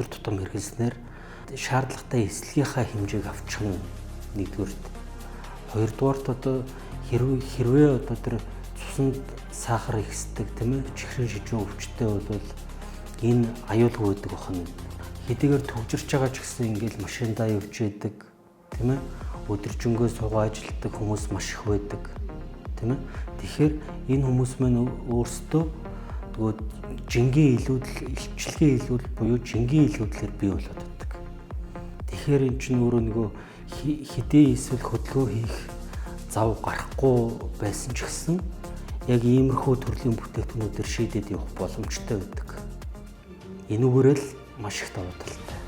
өдөр тутам хэрэглэснээр шаардлагатай эслэгийнхаа хэмжээг авчих нь нэгдүгээрт. Хоёрдугаарт одоо хэрвээ одоо тэр цуснд сахар ихсдэг тийм ээ чихрийн шижүүн өвчтөй бол энэ аюулгүй байдаг бохно. Хэдийгээр төвжирч байгаа ч гэсэн ингээл машиндаа явж идэг тийм ээ өдөржингөө суугаа ажилтдаг хүмүүс маш их байдаг тийм ээ. Тэгэхээр энэ хүмүүс маань өөрсдөө нөгөө жингийн илчлэгийн илүүдэл буюу жингийн илүүдлээр бий болоод байдаг. Тэгэхээр эн чинь өөрөө нөгөө хэдий эсвэл хөдөлгөөн хийх зав гарахгүй байсан ч гэсэн яг иймэрхүү төрлийн бүтээгдэхүүнүүдээр шийдээд явах боломжтой байдаг. Энүүгээр л маш их давуу талтай.